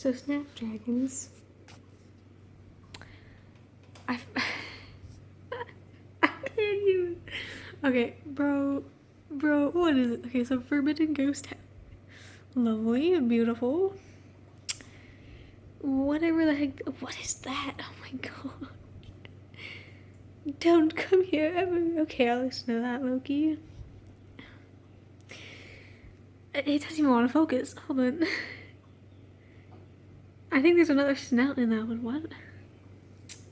So snapdragons. I can't even. Okay, bro, what is it? Okay, so Forbidden Ghost Town. Lovely and beautiful. Whatever the heck. What is that? Oh my god. Don't come here ever. Okay, I'll listen to that, Loki. It doesn't even want to focus. Hold on. I think there's another snout in that one. What?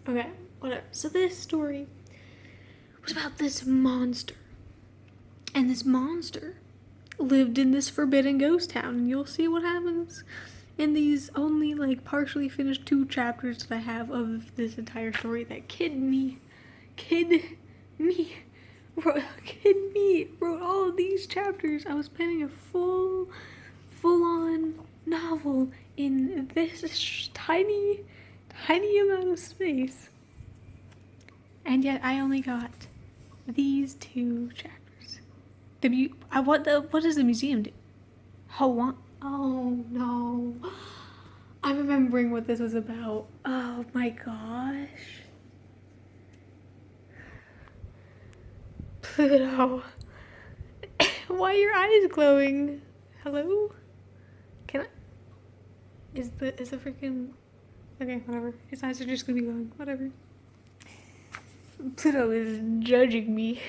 Okay, whatever. So this story was about this monster. And this monster lived in this forbidden ghost town. And you'll see what happens in these only like partially finished 2 chapters that I have of this entire story that Kidme wrote all of these chapters. I was planning a full-on novel in this tiny amount of space. And yet I only got these 2 chapters. What does the museum do? Oh no. I'm remembering what this was about. Oh my gosh. Pluto. Why are your eyes glowing? Hello? Can I? Is the freaking... Okay, whatever. His eyes are just gonna be glowing. Whatever. Pluto is judging me.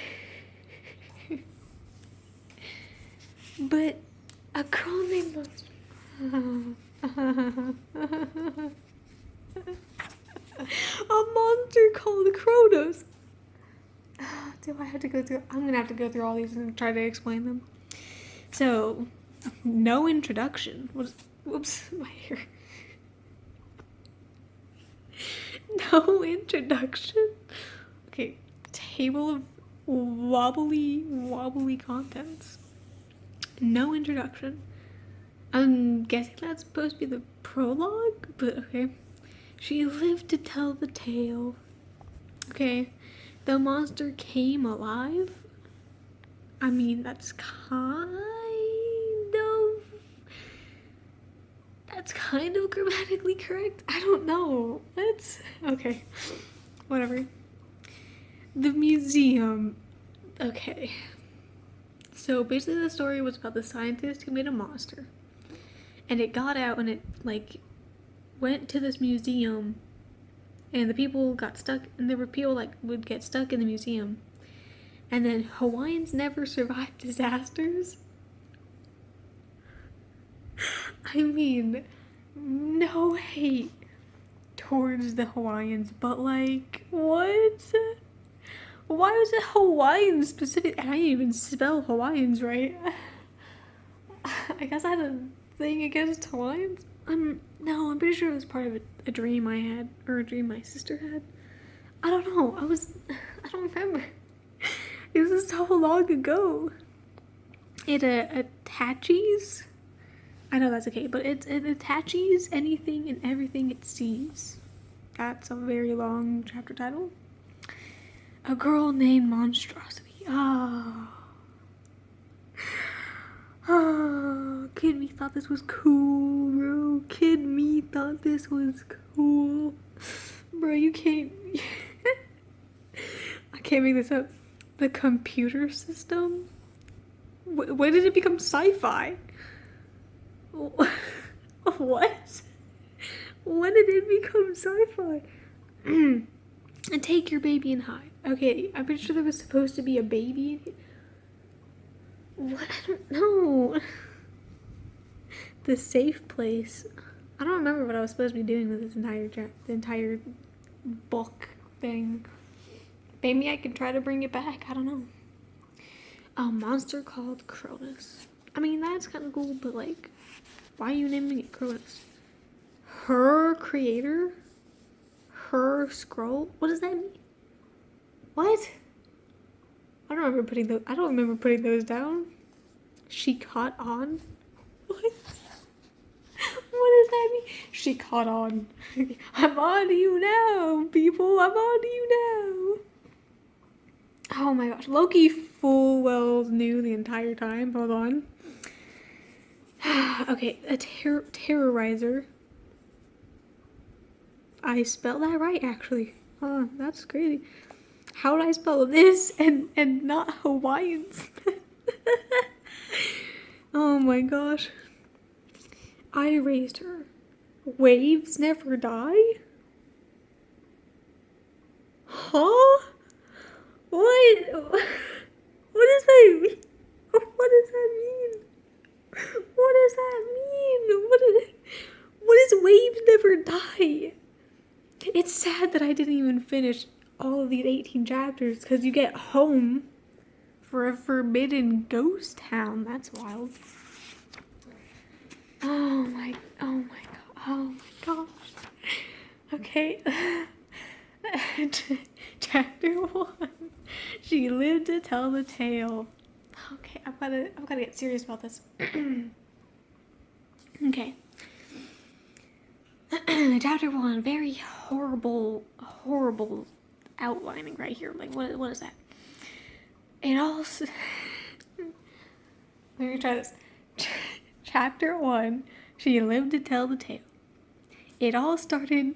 But a girl named a monster called Kronos. Do I have to go through? I'm gonna have to go through all these and try to explain them. So, no introduction. Whoops, my hair. No introduction. Okay, table of wobbly contents. No introduction. I'm guessing that's supposed to be the prologue, but okay. She lived to tell the tale. Okay, the monster came alive. I mean, that's kind of grammatically correct. I don't know. Okay. Whatever. The museum. Okay. So basically the story was about the scientist who made a monster. And it got out and it like went to this museum and the people got stuck, and there were people like would get stuck in the museum. And then Hawaiians never survived disasters. I mean, no hate towards the Hawaiians, but like, what? Why was it Hawaiian specific? And I didn't even spell Hawaiians right. I guess I had a thing against Hawaiians. No, I'm pretty sure it was part of a dream I had, or a dream my sister had. I don't know. I don't remember. It was so long ago. It attaches. I know that's okay, but it attaches anything and everything it sees. That's a very long chapter title. A girl named Monstrosity. Kidme thought this was cool, bro. Kidme thought this was cool. Bro, you can't... I can't make this up. The computer system? When did it become sci-fi? What? When did it become sci-fi? And take your baby and hide. Okay, I'm pretty sure there was supposed to be a baby in here. What? I don't know. The safe place. I don't remember what I was supposed to be doing with this entire book thing. Maybe I could try to bring it back. I don't know. A monster called Cronus. I mean, that's kind of cool, but like, why are you naming it Cronus? Her creator? Her scroll? What does that mean? What? I don't remember putting those down. She caught on? What? What does that mean? She caught on. I'm on to you now, people. I'm on to you now. Oh my gosh. Loki full well knew the entire time. Hold on. Okay, a terrorizer. I spelled that right, actually. That's crazy. How did I spell this and not Hawaiians? Oh my gosh. I erased her. Waves never die? Huh? What? What does that mean? What does that mean? What does that mean? What is waves never die? It's sad that I didn't even finish all of these 18 chapters because you get home for a forbidden ghost town. That's wild. Oh my gosh. Okay. Chapter 1. She lived to tell the tale. Okay, I've gotta get serious about this. Okay. Chapter 1, very horrible outlining right here. Like, what is that? It all... Let me try this. Chapter 1, she lived to tell the tale. It all started...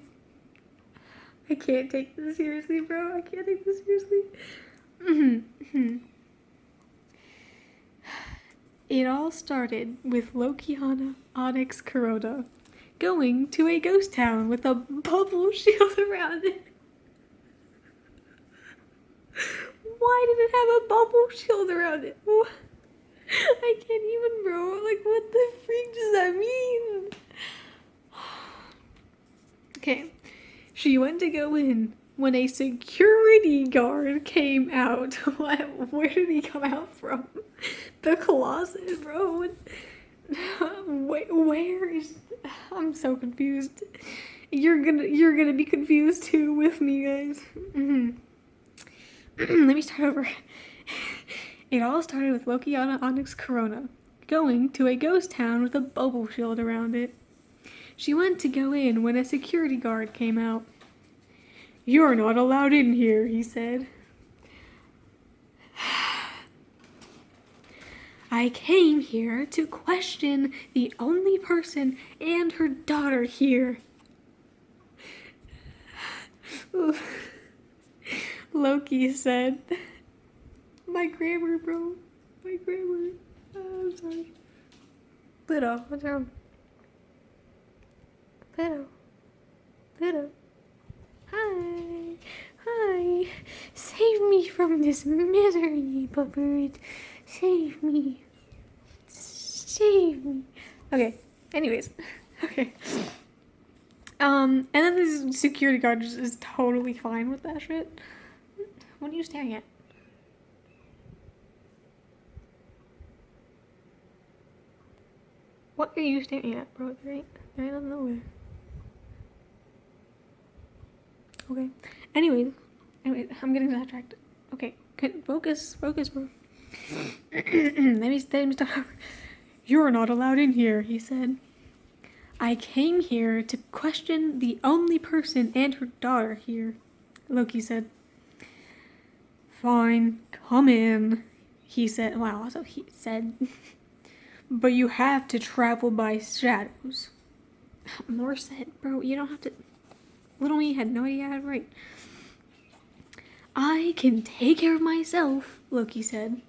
I can't take this seriously, bro. I can't take this seriously. It all started with Lokiana Onyx Kuroda going to a ghost town with a bubble shield around it. Why did it have a bubble shield around it? I can't even, bro. Like, what the freak does that mean? Okay. She went to go in when a security guard came out. What? Where did he come out from? The closet, bro. Where is... I'm so confused. You're gonna be confused too with me, guys. Let me start over. It all started with Lokiana Onyx Corona going to a ghost town with a bubble shield around it. She went to go in when a security guard came out. "You're not allowed in here," he said. "I came here to question the only person and her daughter here." Loki said. My grammar, bro. My grammar. I'm sorry. Pluto, what's wrong? Pluto. Hi. Save me from this misery, Bubbert. Save me. Okay, anyways. Okay. And then this security guard is totally fine with that shit. What are you staring at? What are you staring at, bro? There ain't nothing nowhere. Okay. Anyways, I'm getting sidetracked. Okay, focus, bro. let me start over. "You're not allowed in here," he said. "I came here to question the only person and her daughter here," Loki said. "Fine, come in," he said. Wow, so he said. "But you have to travel by shadows." More said, bro, you don't have to. Little me had no idea how to write. "I can take care of myself," Loki said.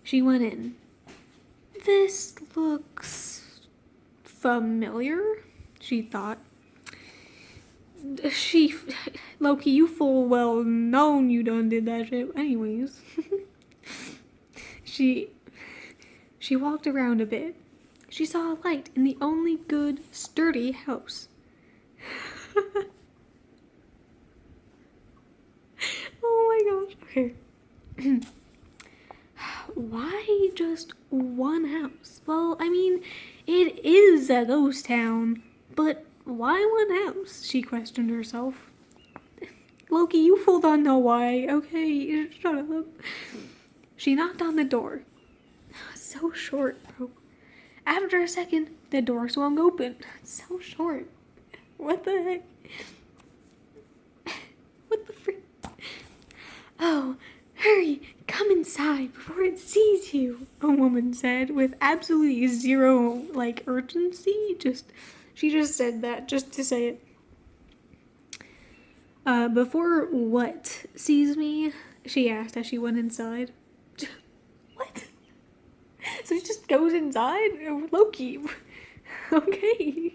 She went in. This looks familiar, she thought. Loki, you full well known you done did that shit. Anyways. She walked around a bit. She saw a light in the only good, sturdy house. Oh my gosh. Okay. Why just one house? Well, I mean, it is a ghost town, but why one house? She questioned herself. Loki, you fool don't know why. Okay, shut up. She knocked on the door. So short, bro. After a second, the door swung open. So short. What the heck? What the frick? "Oh, hurry, come inside before it sees you," a woman said with absolutely zero, urgency. She just said that just to say it. Before what sees me? She asked as she went inside. What? So he just goes inside? Loki. Okay.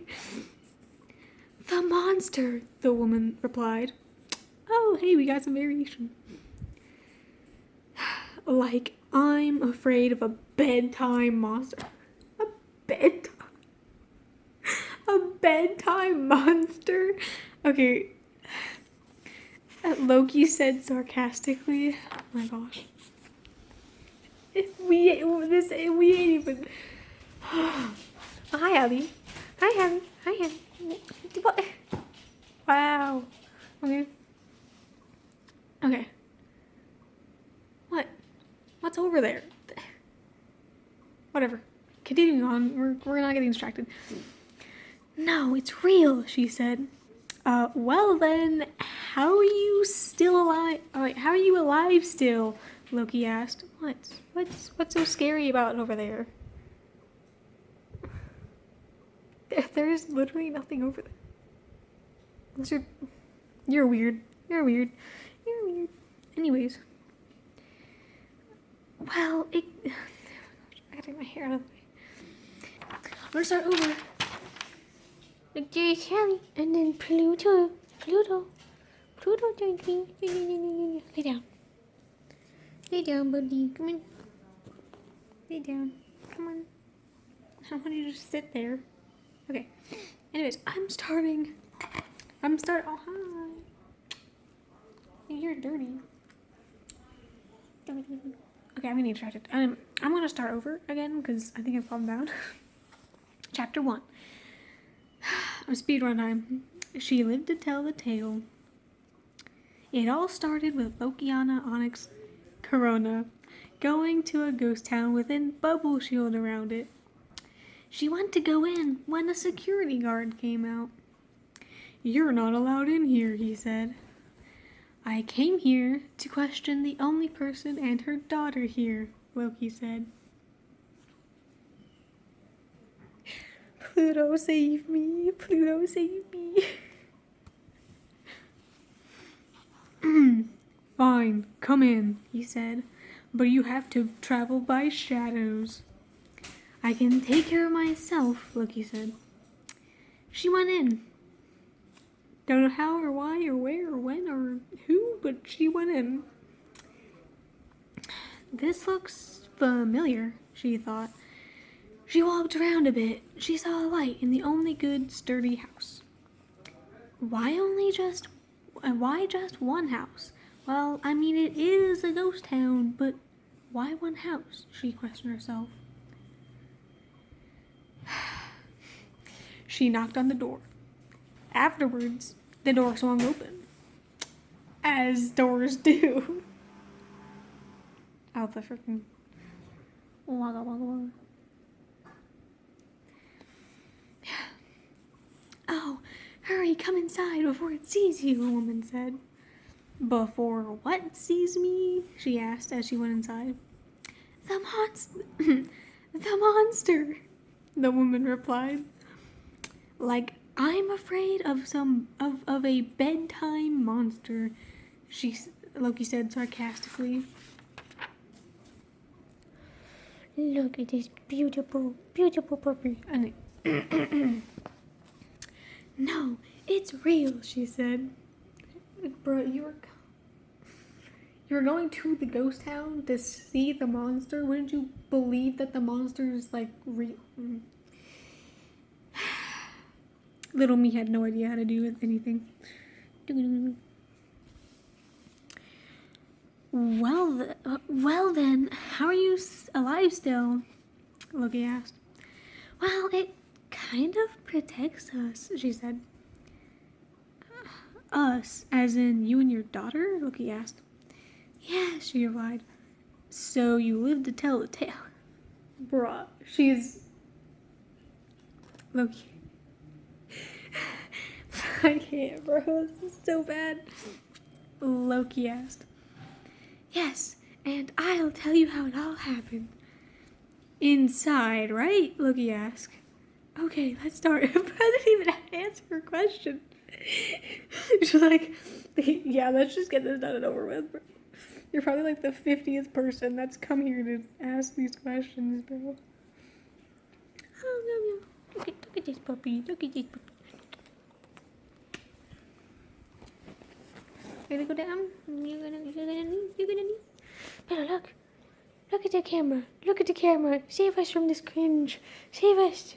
The monster, the woman replied. Oh, hey, we got some variation. Like, I'm afraid of a bedtime monster. A bedtime? A bedtime monster? Okay. Loki said sarcastically. Oh my gosh. We ain't even. Hi, Abby. Hi, Abby. Hi, Abby. What? Wow. Okay. Okay. What? What's over there? Whatever. Continuing on. We're not getting distracted. No, it's real, she said. Well then, how are you still alive? Oh, wait, how are you alive still? Loki asked. What's so scary about over there? There's literally nothing over there. You're weird. You're weird. You're weird. Anyways. Well, I gotta take my hair out of the way. I'm gonna start over. Like there's Sally, and then Pluto, lay down. Lay down, buddy, come on. Lay down, come on. I don't want you to just sit there. Okay, anyways, I'm starting, oh hi. You're dirty. Okay, I'm getting distracted. I'm gonna start over again, because I think I've calmed down. Chapter 1. Speedrun time. She lived to tell the tale. It all started with Lokiana Onyx Corona going to a ghost town with a bubble shield around it. She went to go in when a security guard came out. You're not allowed in here, he said. I came here to question the only person and her daughter here, Loki said. Pluto, save me. Pluto, save me. Fine, come in, he said. But you have to travel by shadows. I can take care of myself, Loki said. She went in. Don't know how or why or where or when or who, but she went in. This looks familiar, she thought. She walked around a bit. She saw a light in the only good, sturdy house. Why just one house? Well, I mean, it is a ghost town, but why one house? She questioned herself. She knocked on the door. Afterwards, the door swung open. As doors do. Out the freaking... Wagga wagga wagga. Oh, hurry, come inside before it sees you, the woman said. Before what sees me? She asked as she went inside. The monster, the woman replied. Like, I'm afraid of a bedtime monster, Loki said sarcastically. Look at this beautiful, beautiful puppy. No, it's real, she said. Bro, you were going to the ghost town to see the monster? Wouldn't you believe that the monster is, like, real? Little me had no idea how to do anything. Well then, how are you alive still? Loki asked. Well, it kind of protects us, she said. Us, as in you and your daughter? Loki asked. Yes, she replied. So you live to tell the tale. Bruh, she's... Loki. I can't, bro. This is so bad. Loki asked. Yes, and I'll tell you how it all happened. Inside, right? Loki asked. Okay, let's start. I didn't even answer her question. She's like, Yeah, let's just get this done and over with, bro. You're probably like the 50th person that's come here to ask these questions, bro. Oh, no. Look at this puppy. Look at this puppy. You're gonna go down? You're gonna knee? Pero look. Look at the camera. Look at the camera. Save us from this cringe. Save us.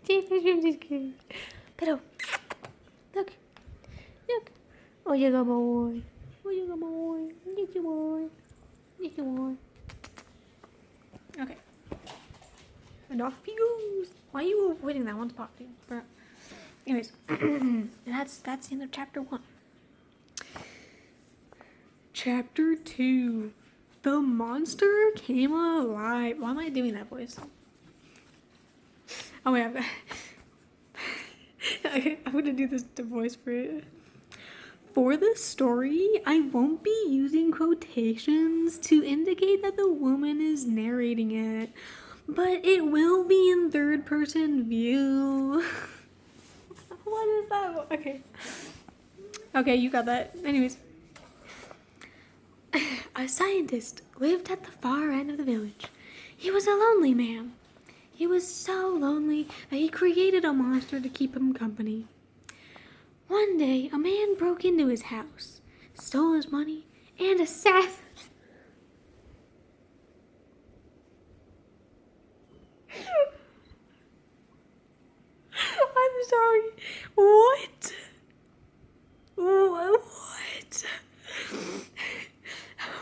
Save us from this cringe. Pero, look. Look. Oh, you got my boy. Oh, you got my boy. Get your boy. Get your boy. Okay. Enough views. Why are you avoiding that one spot, dude? Bro. Anyways, that's the end of chapter 1. Chapter 2. The monster came alive. Why am I doing that voice? Oh wait, I'm gonna do this voice for it. For the story, I won't be using quotations to indicate that the woman is narrating it, but it will be in third-person view. What is that? Okay. Okay, you got that. Anyways. A scientist lived at the far end of the village. He was a lonely man. He was so lonely that he created a monster to keep him company. One day, a man broke into his house, stole his money, and assassinated. I'm sorry. What? What?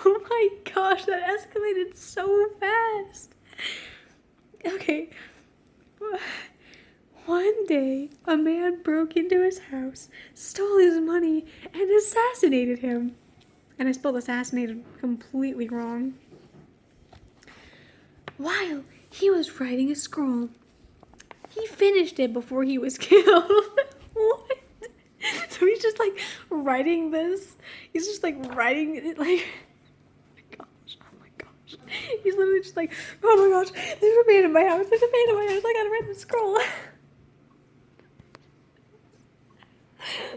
Oh my gosh, that escalated so fast. Okay. One day, a man broke into his house, stole his money, and assassinated him. And I spelled assassinated completely wrong. While he was writing a scroll, he finished it before he was killed. What? So he's just like writing this. He's just like writing it like... He's literally just like, oh my gosh, there's a man in my house, there's a man in my house, I gotta write the scroll.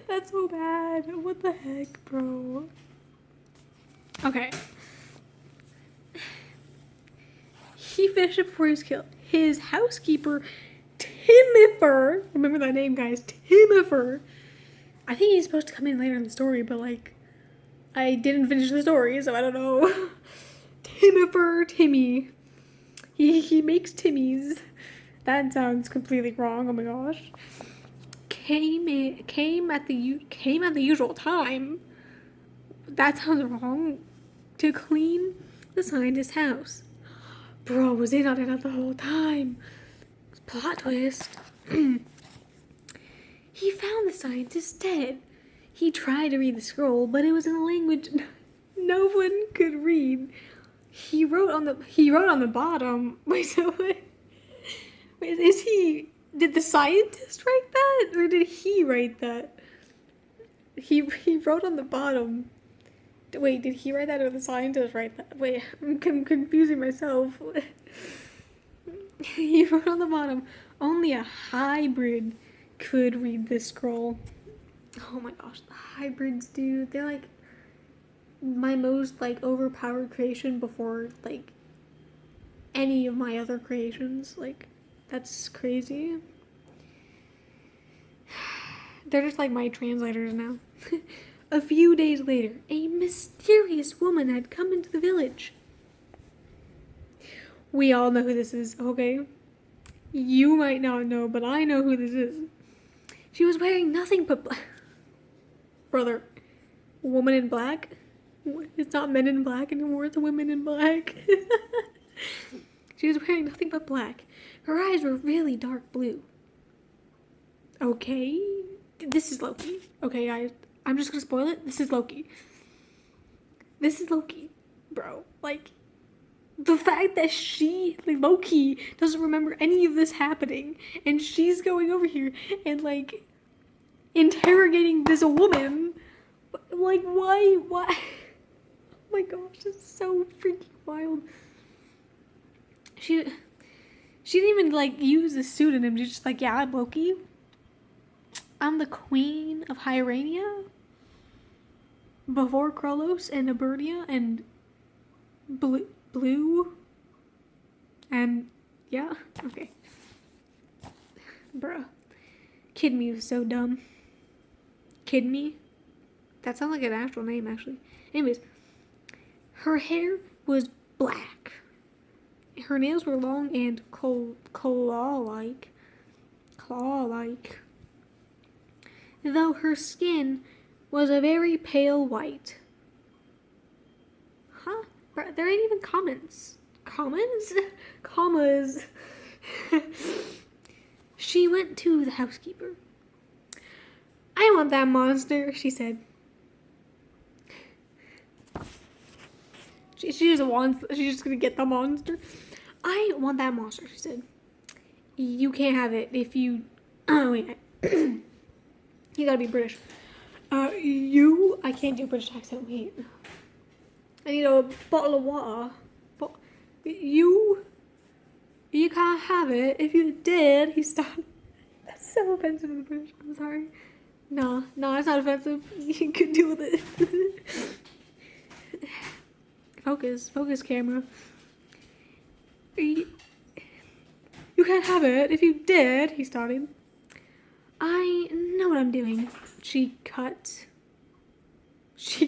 That's so bad. What the heck, bro? Okay. He finished it before he was killed. His housekeeper, Timifer, remember that name, guys, Timifer. I think he's supposed to come in later in the story, but like, I didn't finish the story, so I don't know. Timifer Timmy. He makes Timmies. That sounds completely wrong. Oh my gosh. Came at the usual time. That sounds wrong. To clean the scientist's house. Bro, was he not in it the whole time? Plot twist. He found the scientist dead. He tried to read the scroll, but it was in a language no one could read. He wrote on the bottom. Wait, so wait, did the scientist write that? Or did he write that? He wrote on the bottom. Wait, did he write that or the scientist write that? Wait, I'm confusing myself. He wrote on the bottom, only a hybrid could read this scroll. Oh my gosh, the hybrids, dude. They're like my most like overpowered creation before like any of my other creations. Like, that's crazy. They're just like my translators now. A few days later, a mysterious woman had come into the village. We all know who this is, okay? You might not know, but I know who this is. She was wearing nothing but black. Brother, woman in black? It's not men in black anymore, it's women in black. She was wearing nothing but black. Her eyes were really dark blue. Okay, this is Loki. Okay, guys, I'm just gonna spoil it. This is Loki. This is Loki, bro. Like, the fact that Loki doesn't remember any of this happening, and she's going over here and, like, interrogating this woman. Like, why? Oh my gosh, this is so freaking wild. She didn't even, like, use a pseudonym. She's just like, yeah, I'm Loki. I'm the queen of Hyrania. before Krollos and Abernia and Blue. And yeah, okay. Bruh. Kidme was so dumb. Kidme? That sounds like an actual name, actually. Anyways, her hair was black. Her nails were long and claw-like. Claw-like. Though her skin was a very pale white. Huh? There ain't even comments. Comments? Commas. She went to the housekeeper. I want that monster, she said. She just wants, she's just gonna get the monster. I want that monster, she said. You can't have it if you, oh wait, you gotta be British. I can't do a British accent, wait. I need a bottle of water. But you can't have it. If you did, he stopped. That's so offensive to the British, I'm sorry. No, it's not offensive. You can deal with it. Focus camera. You can't have it. If you did, he started. I know what I'm doing. She cut him? She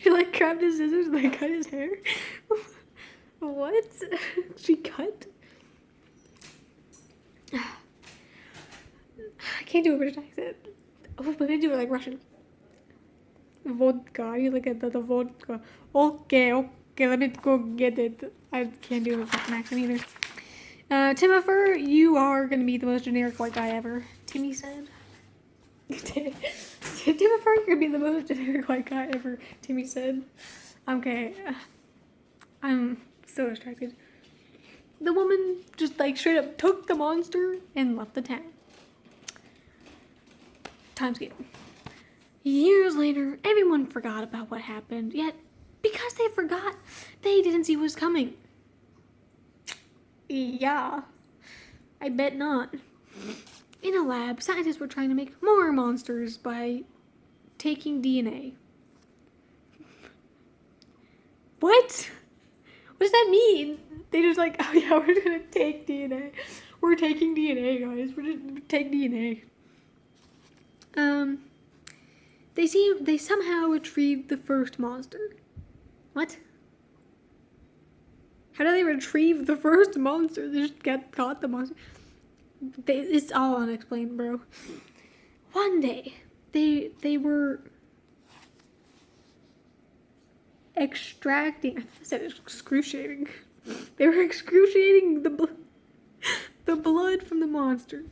like grabbed his scissors and like cut his hair? What? She cut? I can't do a British accent. Oh, but I do it like Russian. Vodka. You look at the vodka. Okay, let me go get it. I can't do a fucking accent either. Timifer, you are gonna be the most generic white guy ever. Timmy said. Timifer, you're gonna be the most generic white guy ever. Timmy said. Okay. I'm so distracted. The woman just like straight up took the monster and left the town. Time skip. Years later, everyone forgot about what happened, yet because they forgot, they didn't see what was coming. Yeah, I bet not. In a lab, scientists were trying to make more monsters by taking DNA. What? What does that mean? They just like, oh yeah, we're gonna take DNA. We're taking DNA, guys. We're just take DNA. They somehow retrieved the first monster. What? How do they retrieve the first monster? They just caught the monster. It's all unexplained, bro. One day, they were extracting. I said excruciating. They were excruciating the blood from the monster,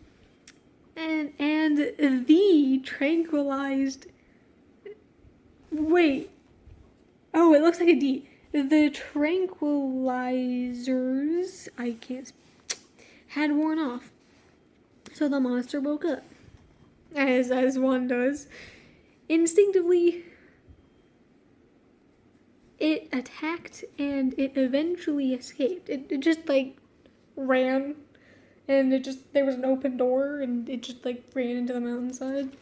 and the tranquilized. Wait. Oh, it looks like a D. The tranquilizers, I can't, had worn off. So the monster woke up. As one does. Instinctively, it attacked and it eventually escaped. It just like ran and there was an open door and it just like ran into the mountainside.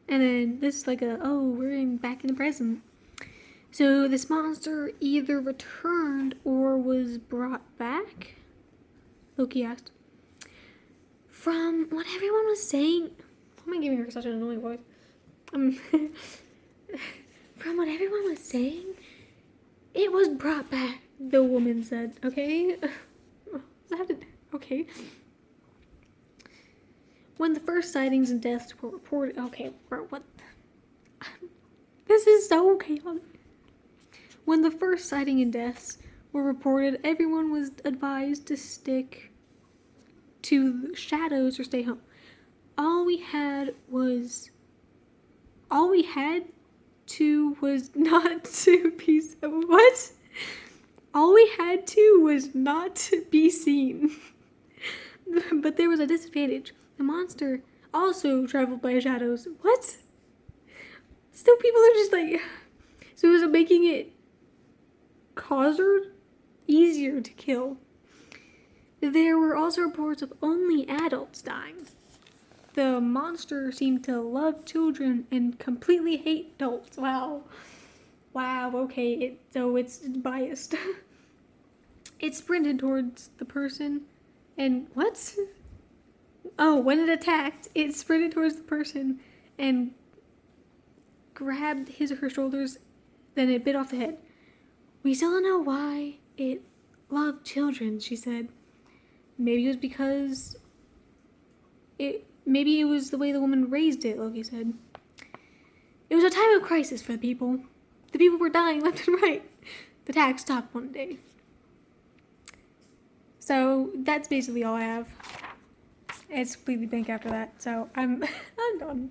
And then this is like we're back in the present. So this monster either returned or was brought back? Loki asked. From what everyone was saying, why am I giving her such an annoying voice? From what everyone was saying, it was brought back, the woman said. Okay? Okay. When the first sightings and deaths were reported, okay, bro, what? This is so chaotic. When the first sighting and deaths were reported, everyone was advised to stick to the shadows or stay home. All we had to was not to be what? All we had to was not to be seen. But there was a disadvantage. The monster also traveled by shadows. What? So people are just like, so it was making it easier to kill. There were also reports of only adults dying. the monster seemed to love children and completely hate adults. Wow. Wow, okay, so it's biased. It sprinted towards the person, and what? Oh, when it attacked, it sprinted towards the person and grabbed his or her shoulders, then it bit off the head. We still don't know why it loved children, she said. Maybe it was because maybe it was the way the woman raised it, Loki said. It was a time of crisis for the people. The people were dying left and right. The attack stopped one day. So that's basically all I have. It's completely blank after that, so I'm done.